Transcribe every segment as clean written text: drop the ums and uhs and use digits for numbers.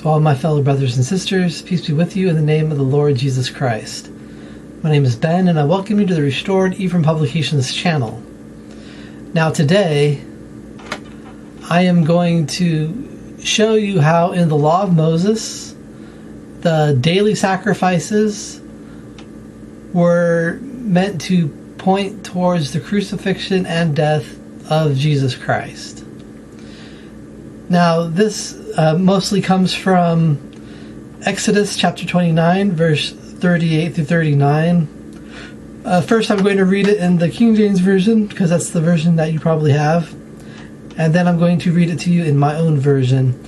To all my fellow brothers and sisters, peace be with you in the name of the Lord Jesus Christ. My name is Ben, and I welcome you to the Restored Ephraim Publications channel. Now today, I am going to show you how in the Law of Moses, the daily sacrifices were meant to point towards the crucifixion and death of Jesus Christ. Now, this mostly comes from Exodus chapter 29, verse 38 through 39. First, I'm going to read it in the King James Version, because that's the version that you probably have. And then I'm going to read it to you in my own version.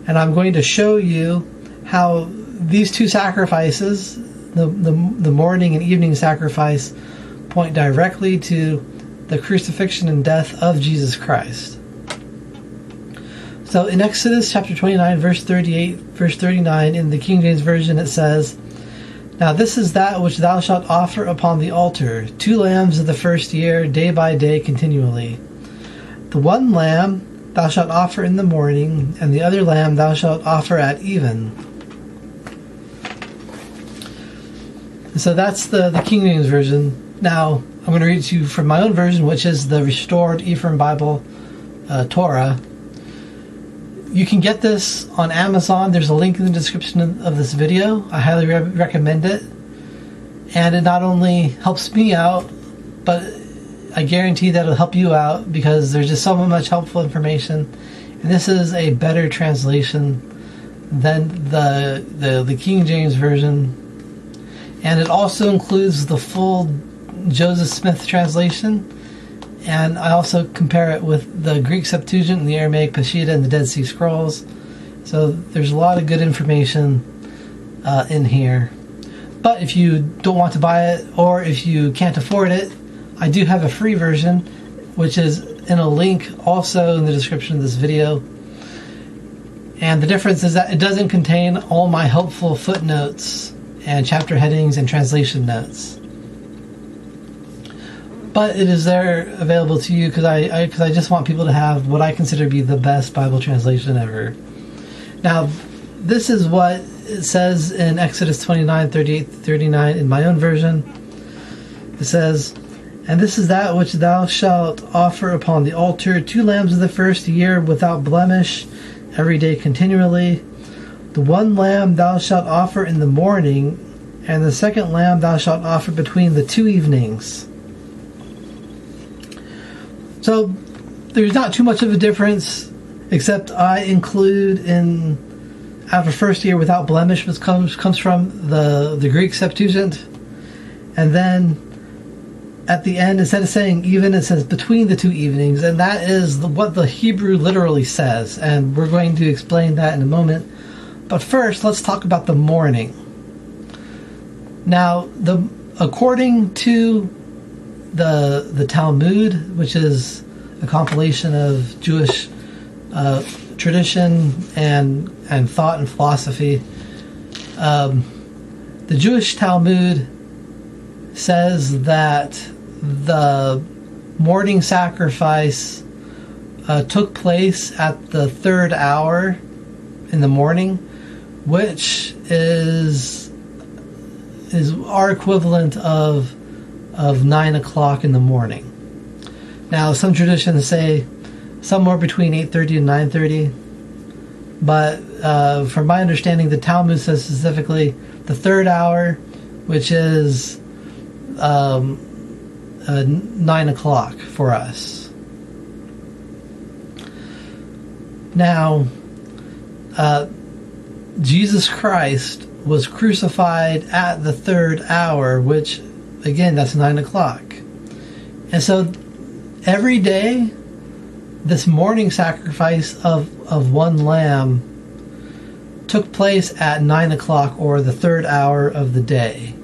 And I'm going to show you how these two sacrifices, the morning and evening sacrifice, point directly to the crucifixion and death of Jesus Christ. So in Exodus chapter 29, verse 38, verse 39, in the King James Version, it says, "Now this is that which thou shalt offer upon the altar, 2 lambs of the first year, day by day continually. The one lamb thou shalt offer in the morning, and the other lamb thou shalt offer at even." So that's the King James Version. Now, I'm going to read to you from my own version, which is the Restored Ephraim Bible, Torah. You can get this on Amazon. There's a link in the description of this video. I highly recommend it. And it not only helps me out, but I guarantee that it'll help you out, because there's just so much helpful information. And this is a better translation than the King James Version. And it also includes the full Joseph Smith translation. And I also compare it with the Greek Septuagint and the Aramaic Peshitta and the Dead Sea Scrolls. So there's a lot of good information in here. But if you don't want to buy it, or if you can't afford it, I do have a free version, which is in a link also in the description of this video. And the difference is that it doesn't contain all my helpful footnotes and chapter headings and translation notes. But it is there available to you because I just want people to have what I consider to be the best Bible translation ever. Now, this is what it says in Exodus 29, 38, 39 in my own version. It says, "And this is that which thou shalt offer upon the altar, 2 lambs of the first year without blemish, every day continually. The one lamb thou shalt offer in the morning, and the second lamb thou shalt offer between the 2 evenings." So there's not too much of a difference, except I include in after first year without blemish, which comes from the Greek Septuagint, and then at the end, instead of saying even, it says between the 2 evenings, and that is what the Hebrew literally says, and we're going to explain that in a moment. But first, let's talk about the morning. Now, according to the Talmud, which is a compilation of Jewish tradition and thought and philosophy, the Jewish Talmud says that the morning sacrifice took place at the 3rd hour in the morning, which is our equivalent of 9 o'clock in the morning. Now, some traditions say somewhere between 8:30 and 9:30, but from my understanding, the Talmud says specifically the 3rd hour, which is 9 o'clock for us. Now, Jesus Christ was crucified at the 3rd hour, which, again, that's 9 o'clock. And so every day, this morning sacrifice of 1 lamb took place at 9 o'clock, or the 3rd hour of the day.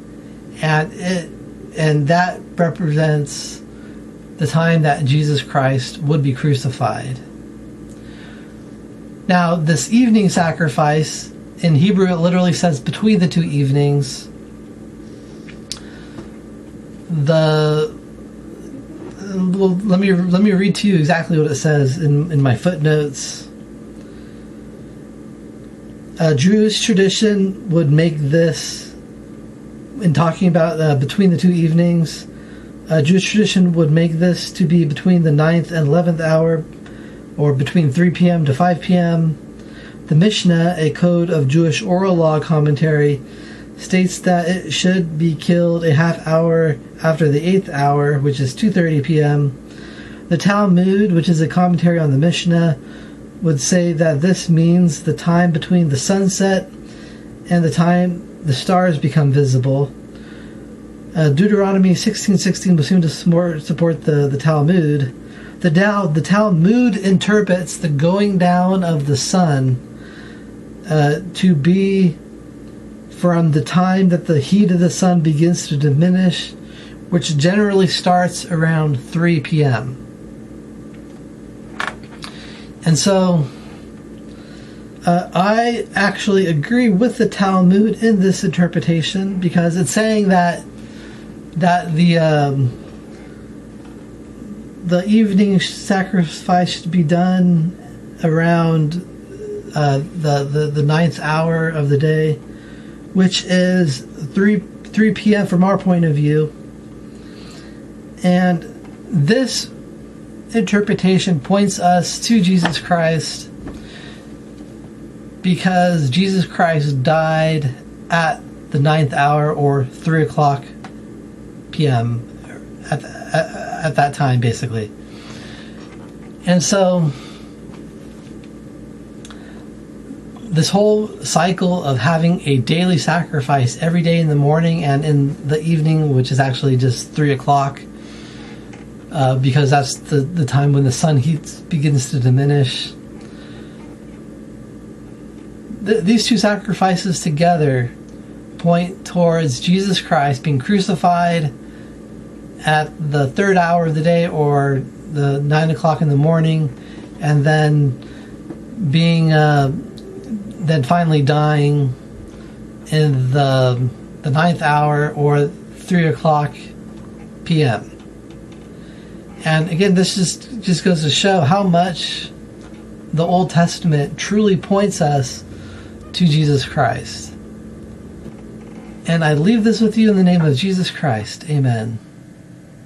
And that represents the time that Jesus Christ would be crucified. Now, this evening sacrifice, in Hebrew it literally says between the 2 evenings. Let me read to you exactly what it says in my footnotes. Jewish tradition would make this, in talking about between the two evenings, Jewish tradition would make this to be between the 9th and 11th hour, or between 3 p.m. to 5 p.m. The Mishnah, a code of Jewish oral law commentary, states that it should be killed a half hour after the 8th hour, which is 2:30 p.m. The Talmud, which is a commentary on the Mishnah, would say that this means the time between the sunset and the time the stars become visible. Deuteronomy 16:16 was soon to support the Talmud. The Talmud interprets the going down of the sun to be from the time that the heat of the sun begins to diminish, which generally starts around 3 p.m. And so I actually agree with the Talmud in this interpretation, because it's saying that the evening sacrifice should be done around the 9th hour of the day, which is 3 p.m. from our point of view. And this interpretation points us to Jesus Christ, because Jesus Christ died at the 9th hour, or 3 o'clock p.m. at that time, basically. And so this whole cycle of having a daily sacrifice every day in the morning and in the evening, which is actually just 3 o'clock, because that's the time when the sun heat begins to diminish. These two sacrifices together point towards Jesus Christ being crucified at the 3rd hour of the day, or the 9 o'clock in the morning, and then being then finally dying in the 9th hour, or 3 o'clock p.m. And again, this just goes to show how much the Old Testament truly points us to Jesus Christ. And I leave this with you in the name of Jesus Christ. Amen.